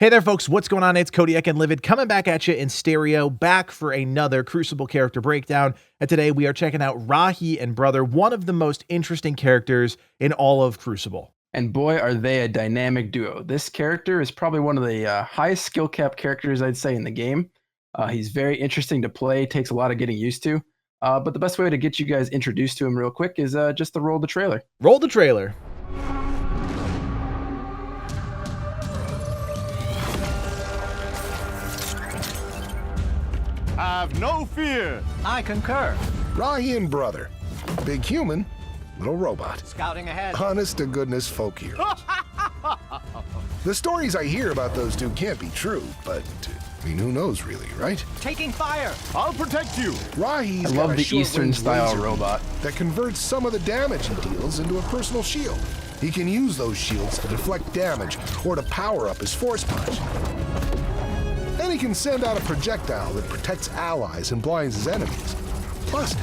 Hey there, folks. What's going on? It's Codiak and Livid coming back at you in stereo, back for another Crucible character breakdown. And today we are checking out Rahi and Brother, one of the most interesting characters in all of Crucible. And boy, are they a dynamic duo. This character is probably one of the highest skill cap characters, I'd say, in the game. He's very interesting to play, takes a lot of getting used to. But the best way to get you guys introduced to him real quick is just to roll the trailer. Roll the trailer. Have no fear. I concur. Rahi and Brother. Big human, little robot. Scouting ahead. Honest to goodness folk heroes. The stories I hear about those two can't be true, but I mean, who knows really, right? Taking fire. I'll protect you. Rahi's I got love a the short-range Eastern style laser robot. that converts some of the damage he deals into a personal shield. He can use those shields to deflect damage or to power up his force punch. Then he can send out a projectile that protects allies and blinds his enemies. Plus,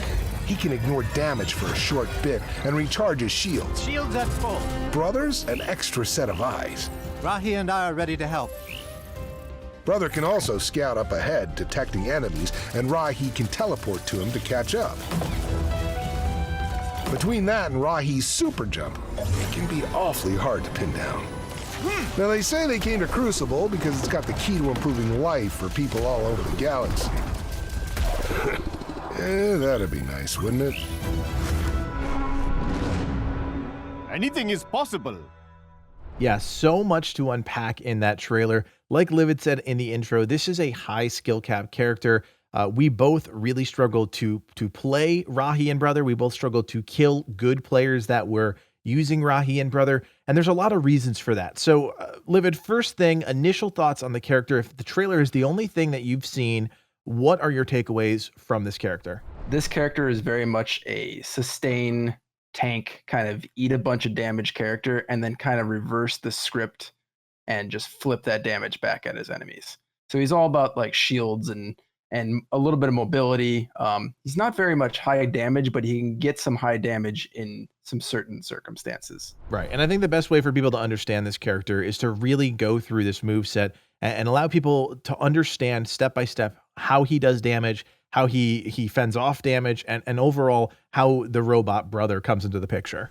he can ignore damage for a short bit and recharge his shields. Shields at full. Brother's an extra set of eyes. Rahi and I are ready to help. Brother can also scout up ahead, detecting enemies, and Rahi can teleport to him to catch up. Between that and Rahi's super jump, it can be awfully hard to pin down. Now, they say they came to Crucible because it's got the key to improving life for people all over the galaxy. That'd be nice, wouldn't it? Anything is possible. Yeah, so much to unpack in that trailer. Like Livid said in the intro, this is a high skill cap character. We both really struggled to play Rahi and Brother. We both struggled to kill good players that were using Rahi and Brother, and there's a lot of reasons for that. So, Livid, first thing, initial thoughts on the character. If the trailer is the only thing that you've seen, what are your takeaways from this character? This character is very much a sustain tank, kind of eat a bunch of damage character, and then kind of reverse the script and just flip that damage back at his enemies. So he's all about like shields and a little bit of mobility. He's not very much high damage, but he can get some high damage in some certain circumstances. Right. And I think the best way for people to understand this character is to really go through this moveset and allow people to understand step by step how he does damage, how he fends off damage, and overall how the robot Brother comes into the picture.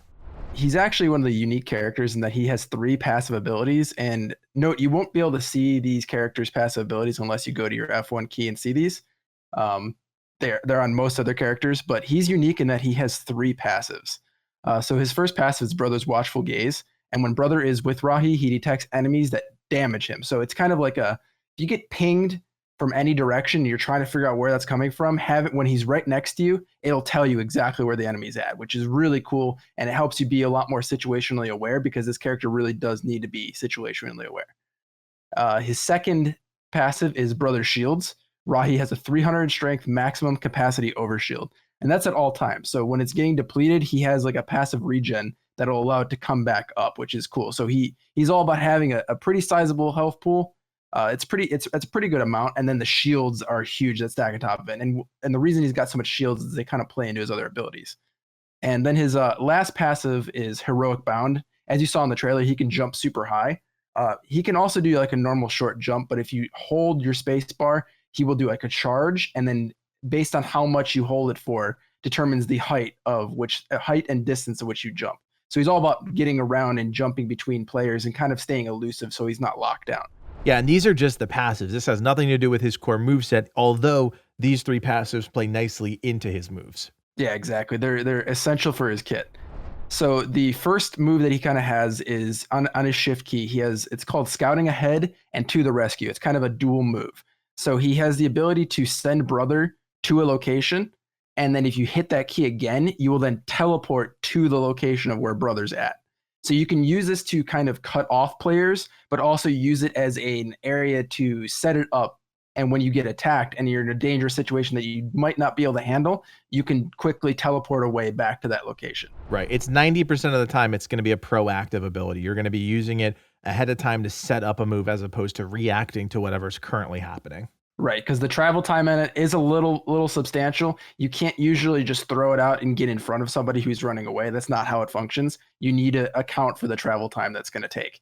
He's actually one of the unique characters in that he has 3 passive abilities. And note, you won't be able to see these characters' passive abilities unless you go to your F1 key and see these. They're on most other characters, but he's unique in that he has 3 passives. So his first passive is Brother's Watchful Gaze. And when Brother is with Rahi, he detects enemies that damage him. So it's kind of like if you get pinged from any direction, you're trying to figure out where that's coming from, have it when he's right next to you, it'll tell you exactly where the enemy's at, which is really cool. And it helps you be a lot more situationally aware because this character really does need to be situationally aware. His second passive is Brother's Shields. Rahi has a 300 strength maximum capacity overshield, and that's at all times. So when it's getting depleted, he has like a passive regen that'll allow it to come back up, which is cool. So he's all about having a pretty sizable health pool. It's a pretty good amount, and then the shields are huge that stack on top of it. And the reason he's got so much shields is they kind of play into his other abilities. And then his last passive is Heroic Bound. As you saw in the trailer, he can jump super high. He can also do like a normal short jump, but if you hold your space bar, he will do like a charge, and then based on how much you hold it for, determines the height and distance of which you jump. So he's all about getting around and jumping between players and kind of staying elusive so he's not locked down. Yeah, and these are just the passives. This has nothing to do with his core moveset, although these 3 passives play nicely into his moves. Yeah, exactly. They're essential for his kit. So the first move that he kind of has is on his shift key. It's called Scouting Ahead and To the Rescue. It's kind of a dual move. So he has the ability to send Brother to a location, and then if you hit that key again, you will then teleport to the location of where Brother's at. So you can use this to kind of cut off players, but also use it as an area to set it up. And when you get attacked and you're in a dangerous situation that you might not be able to handle, you can quickly teleport away back to that location. Right. It's 90% of the time, it's going to be a proactive ability. You're going to be using it ahead of time to set up a move as opposed to reacting to whatever's currently happening. Right, because the travel time in it is a little substantial. You can't usually just throw it out and get in front of somebody who's running away. That's not how it functions. You need to account for the travel time that's going to take.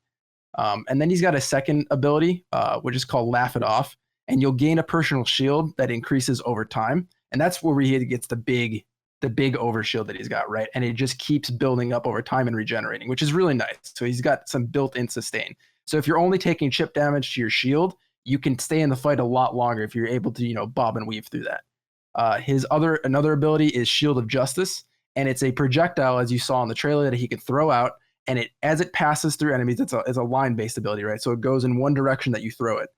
And then he's got a second ability, which is called Laugh It Off, and you'll gain a personal shield that increases over time, and that's where he gets the big overshield that he's got, right? And it just keeps building up over time and regenerating, which is really nice. So he's got some built-in sustain. So if you're only taking chip damage to your shield, you can stay in the fight a lot longer if you're able to, bob and weave through that. Another ability is Shield of Justice, and it's a projectile, as you saw in the trailer, that he can throw out, and as it passes through enemies, it's a line-based ability, right? So it goes in one direction that you throw it,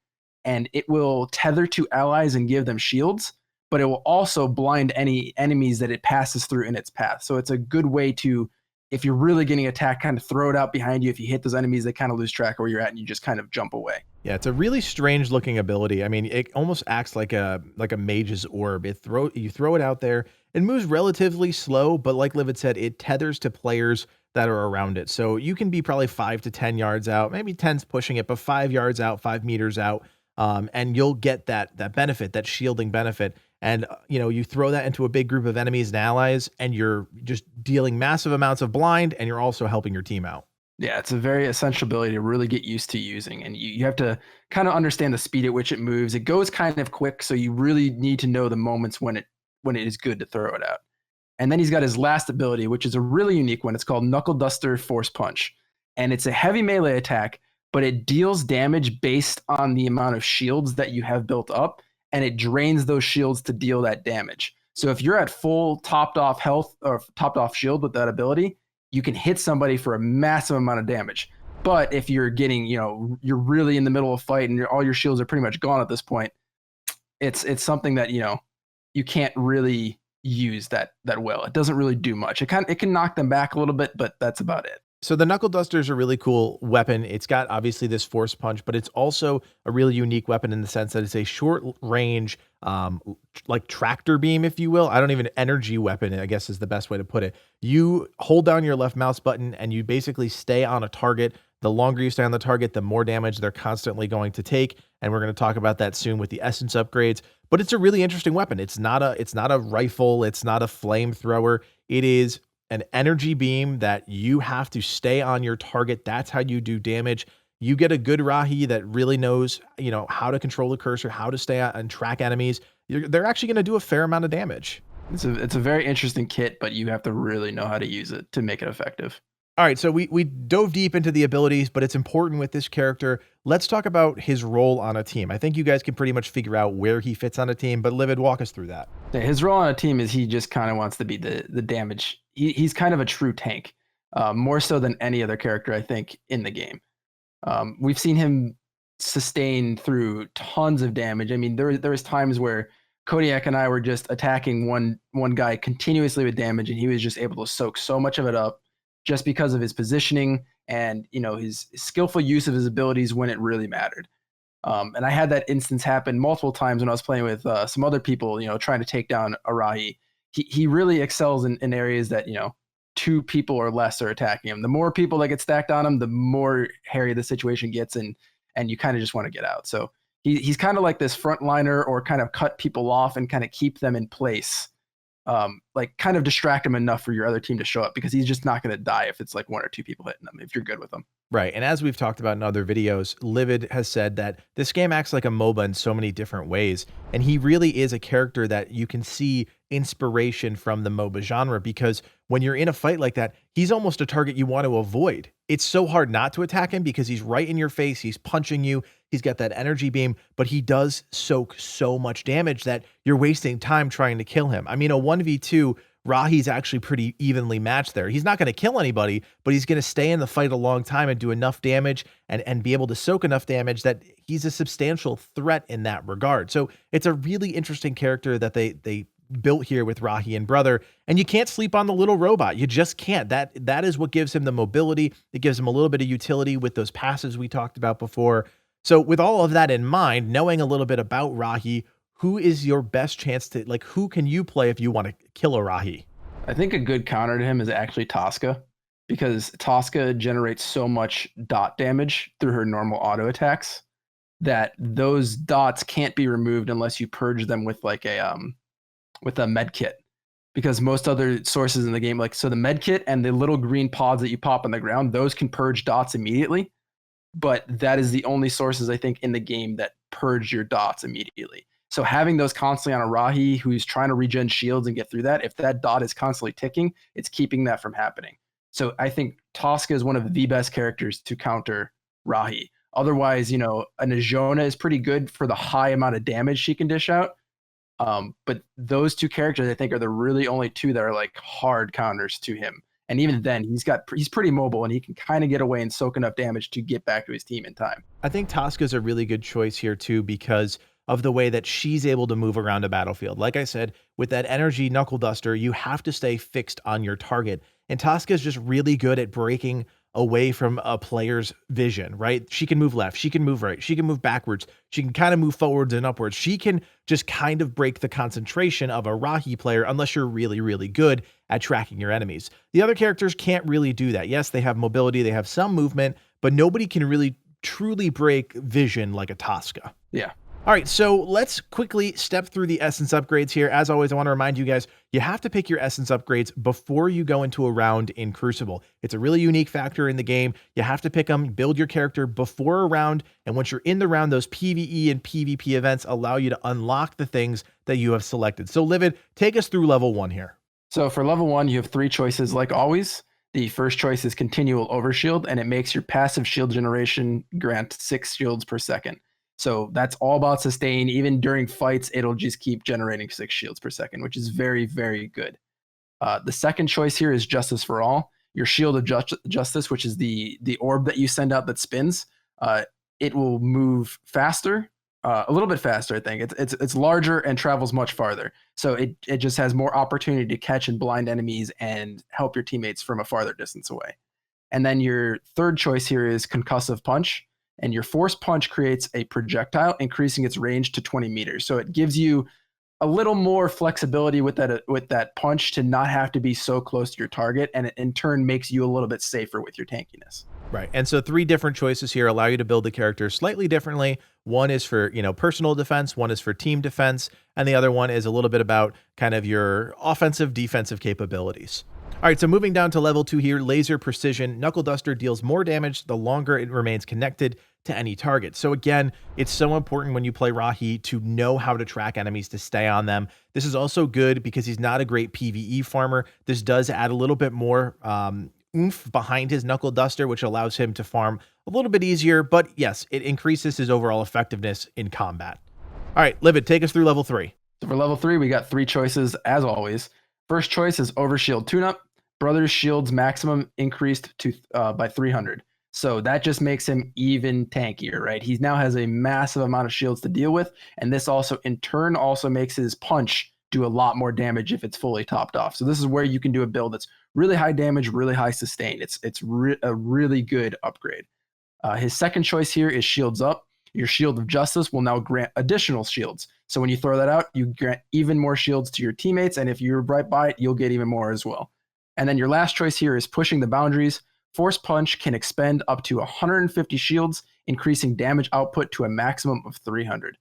and it will tether to allies and give them shields, but it will also blind any enemies that it passes through in its path. So it's a good way to, if you're really getting attacked, kind of throw it out behind you. If you hit those enemies, they kind of lose track of where you're at, and you just kind of jump away. Yeah, it's a really strange looking ability. I mean, it almost acts like a mage's orb. You throw it out there. It moves relatively slow, but like Livid said, it tethers to players that are around it. So you can be probably 5 to 10 yards out, maybe 10's pushing it, but 5 yards out, 5 meters out, and you'll get that benefit, that shielding benefit. And you throw that into a big group of enemies and allies, and you're just dealing massive amounts of blind, and you're also helping your team out. Yeah, it's a very essential ability to really get used to using, and you have to kind of understand the speed at which it moves. It goes kind of quick, so you really need to know the moments when it is good to throw it out. And then he's got his last ability, which is a really unique one. It's called Knuckle Duster Force Punch, and it's a heavy melee attack, but it deals damage based on the amount of shields that you have built up, and it drains those shields to deal that damage. So if you're at full topped off health or topped off shield with that ability, you can hit somebody for a massive amount of damage. But if you're getting, you're really in the middle of a fight and all your shields are pretty much gone at this point, it's something that, you can't really use that well. It doesn't really do much. It can knock them back a little bit, but that's about it. So the Knuckle Duster is a really cool weapon. It's got obviously this force punch, but it's also a really unique weapon in the sense that it's a short range, like tractor beam, if you will. Energy weapon, I guess is the best way to put it. You hold down your left mouse button and you basically stay on a target. The longer you stay on the target, the more damage they're constantly going to take. And we're going to talk about that soon with the essence upgrades. But it's a really interesting weapon. It's not a rifle. It's not a flamethrower. It is an energy beam that you have to stay on your target. That's how you do damage. You get a good Rahi that really knows, how to control the cursor, how to stay out and track enemies. They're actually going to do a fair amount of damage. It's a very interesting kit, but you have to really know how to use it to make it effective. All right, so we dove deep into the abilities, but it's important with this character. Let's talk about his role on a team. I think you guys can pretty much figure out where he fits on a team, but Livid, walk us through that. Yeah, his role on a team is he just kind of wants to be the damage. He's kind of a true tank, more so than any other character, I think, in the game. We've seen him sustain through tons of damage. I mean, there was times where Codiak and I were just attacking one guy continuously with damage, and he was just able to soak so much of it up just because of his positioning and his skillful use of his abilities when it really mattered. And I had that instance happen multiple times when I was playing with some other people, trying to take down a Rahi. He really excels in areas that 2 people or less are attacking him. The more people that get stacked on him, the more hairy the situation gets, and you kind of just want to get out. So he's kind of like this frontliner, or kind of cut people off and kind of keep them in place. Like kind of distract him enough for your other team to show up, because he's just not going to die if it's like 1 or 2 people hitting them, if you're good with them. Right. And as we've talked about in other videos, Livid has said that this game acts like a MOBA in so many different ways. And he really is a character that you can see inspiration from the MOBA genre, because when you're in a fight like that, he's almost a target you want to avoid. It's so hard not to attack him because he's right in your face. He's punching you. He's got that energy beam, but he does soak so much damage that you're wasting time trying to kill him. I mean, a 1v2, Rahi's actually pretty evenly matched there. He's not going to kill anybody, but he's going to stay in the fight a long time and do enough damage and be able to soak enough damage that he's a substantial threat in that regard. So it's a really interesting character that they built here with Rahi and Brother, and you can't sleep on the little robot. You just can't. That is what gives him the mobility. It gives him a little bit of utility with those passes we talked about before. So with all of that in mind, knowing a little bit about Rahi, who is your best chance to, who can you play if you want to kill a Rahi? I think a good counter to him is actually Tosca, because Tosca generates so much dot damage through her normal auto attacks that those dots can't be removed unless you purge them with a med kit. Because most other sources in the game, so the med kit and the little green pods that you pop on the ground, those can purge dots immediately. but that is the only sources I think in the game that purge your dots immediately. So having those constantly on a Rahi who's trying to regen shields and get through that, if that dot is constantly ticking, it's keeping that from happening. So I think Tosca is one of the best characters to counter Rahi. Otherwise, a Najona is pretty good for the high amount of damage she can dish out. But those two characters, I think, are the really only two that are like hard counters to him. And even then, he's pretty mobile and he can kind of get away and soak enough damage to get back to his team in time. I think Tosca's a really good choice here too, because of the way that she's able to move around a battlefield. Like I said, with that energy knuckle duster, you have to stay fixed on your target. And Tosca is just really good at breaking away from a player's vision, right? She can move left, she can move right, she can move backwards, she can kind of move forwards and upwards. She can just kind of break the concentration of a Rahi player unless you're really, really good at tracking your enemies. The other characters can't really do that. Yes, they have mobility, they have some movement, but nobody can really truly break vision like a Tosca. Yeah. All right, so let's quickly step through the essence upgrades here. As always, I want to remind you guys, you have to pick your essence upgrades before you go into a round in Crucible. It's a really unique factor in the game. You have to pick them, build your character before a round, and once you're in the round, those PvE and PvP events allow you to unlock the things that you have selected. So Livid, take us through level 1 here. So for level 1, you have 3 choices like always. The first choice is Continual Overshield, and it makes your passive shield generation grant 6 shields per second. So that's all about sustain. Even during fights, it'll just keep generating 6 shields per second, which is very, very good. The second choice here is Justice for All. Your Shield of Justice, which is the orb that you send out that spins. It will move faster, a little bit faster, I think. It's larger and travels much farther. So it just has more opportunity to catch and blind enemies and help your teammates from a farther distance away. And then your third choice here is Concussive Punch. And your Force Punch creates a projectile, increasing its range to 20 meters. So it gives you a little more flexibility with that punch to not have to be so close to your target, and it in turn makes you a little bit safer with your tankiness. Right. And so 3 different choices here allow you to build the character slightly differently. One is for, personal defense, one is for team defense, and the other one is a little bit about kind of your offensive, defensive capabilities. All right, so moving down to level 2 here, Laser Precision. Knuckle Duster deals more damage the longer it remains connected to any target. So again, it's so important when you play Rahi to know how to track enemies to stay on them. This is also good because he's not a great PvE farmer. This does add a little bit more oomph behind his Knuckle Duster, which allows him to farm a little bit easier. But yes, it increases his overall effectiveness in combat. All right, Livid, take us through level 3. So for level 3, we got 3 choices as always. First choice is Overshield Tune-Up. Brother's shield's maximum increased to by 300. So that just makes him even tankier, right? He now has a massive amount of shields to deal with, and this also in turn also makes his punch do a lot more damage if it's fully topped off. So this is where you can do a build that's really high damage, really high sustain. It's a really good upgrade. His second choice here is Shields Up. Your Shield of Justice will now grant additional shields. So when you throw that out, you grant even more shields to your teammates, and if you're right by it, you'll get even more as well. And then your last choice here is Pushing the Boundaries. Force Punch can expend up to 150 shields, increasing damage output to a maximum of 300.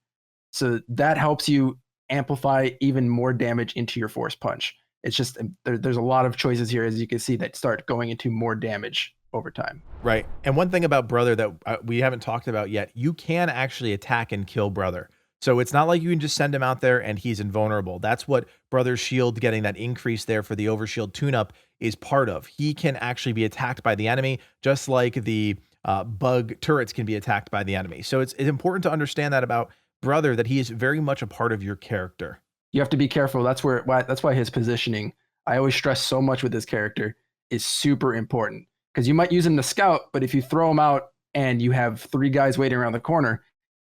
So that helps you amplify even more damage into your Force Punch. It's just, there's a lot of choices here, as you can see, that start going into more damage over time. Right. And one thing about Brother that we haven't talked about yet, you can actually attack and kill Brother. So it's not like you can just send him out there and he's invulnerable. That's what Brother's shield getting that increase there for the Overshield tune-up is part of. He can actually be attacked by the enemy, just like the bug turrets can be attacked by the enemy. So it's important to understand that about Brother, that he is very much a part of your character. You have to be careful. That's why his positioning, I always stress so much with this character, is super important. Because you might use him to scout, but if you throw him out and you have 3 guys waiting around the corner,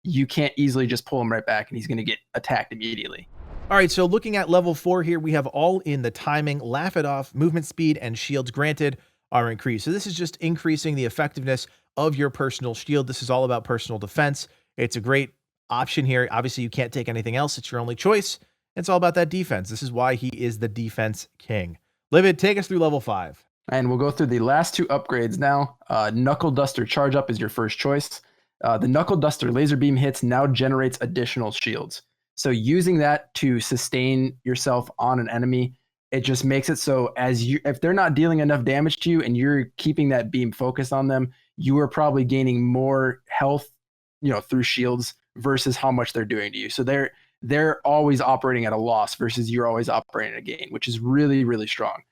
you can't easily just pull him right back and he's going to get attacked immediately. All right, so looking at level 4 here, we have all in the timing, laugh it off, movement speed, and shields granted are increased. So this is just increasing the effectiveness of your personal shield. This is all about personal defense. It's a great option here. Obviously, you can't take anything else. It's your only choice. It's all about that defense. This is why he is the defense king. Livid, take us through level 5. And we'll go through the last 2 upgrades now. Knuckle Duster Charge Up is your first choice. The Knuckle Duster laser beam hits now generates additional shields. So using that to sustain yourself on an enemy, it just makes it so if they're not dealing enough damage to you and you're keeping that beam focused on them, you are probably gaining more health, through shields versus how much they're doing to you. So they're always operating at a loss versus you're always operating at a gain, which is really, really strong.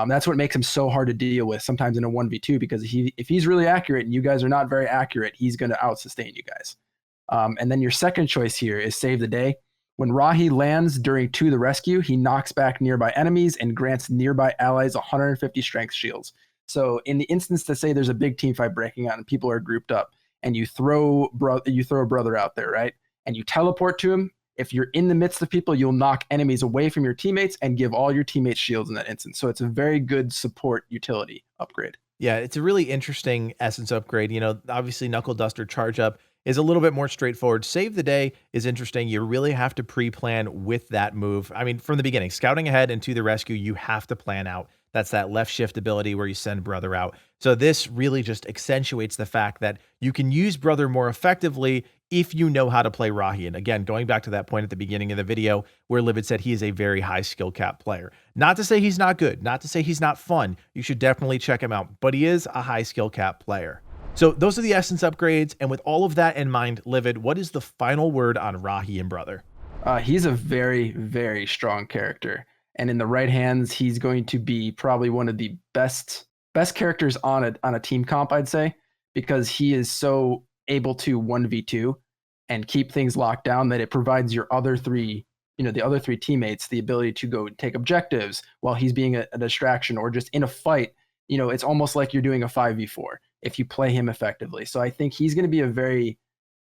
That's what makes him so hard to deal with sometimes in a 1v2, because if he's really accurate and you guys are not very accurate, he's going to out-sustain you guys. And then your second choice here is Save the Day. When Rahi lands during To the Rescue, he knocks back nearby enemies and grants nearby allies 150 strength shields. So in the instance to say there's a big team fight breaking out and people are grouped up, and you throw a brother out there, right? And you teleport to him. If you're in the midst of people, you'll knock enemies away from your teammates and give all your teammates shields in that instance. So it's a very good support utility upgrade. Yeah, it's a really interesting essence upgrade. Obviously Knuckle Duster charge up is a little bit more straightforward. Save the Day is interesting. You really have to pre-plan with that move. I mean, from the beginning, scouting ahead and To the Rescue, you have to plan out. That's that left shift ability where you send brother out. So this really just accentuates the fact that you can use brother more effectively if you know how to play Rahi. And again, going back to that point at the beginning of the video where Livid said he is a very high skill cap player. Not to say he's not good, not to say he's not fun. You should definitely check him out, but he is a high skill cap player. So those are the essence upgrades. And with all of that in mind, Livid, what is the final word on Rahi and brother? He's a very, very strong character. And in the right hands, he's going to be probably one of the best characters on a team comp, I'd say, because he is so able to 1v2 and keep things locked down that it provides your other three, the other three teammates the ability to go take objectives while he's being a distraction, or just in a fight. It's almost like you're doing a 5v4 if you play him effectively. So I think he's going to be a very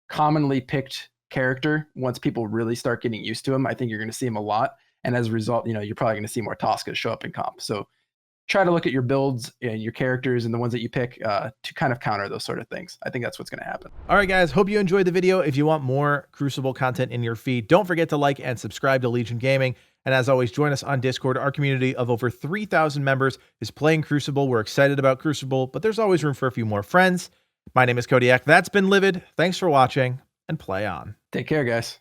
commonly picked character once people really start getting used to him. I think you're going to see him a lot. And as a result, you're probably going to see more Toscas show up in comp. So try to look at your builds and your characters and the ones that you pick to kind of counter those sort of things. I think that's what's going to happen. All right, guys, hope you enjoyed the video. If you want more Crucible content in your feed, don't forget to like and subscribe to Legion Gaming. And as always, join us on Discord. Our community of over 3,000 members is playing Crucible. We're excited about Crucible, but there's always room for a few more friends. My name is Codiak. That's been Livid. Thanks for watching, and play on. Take care, guys.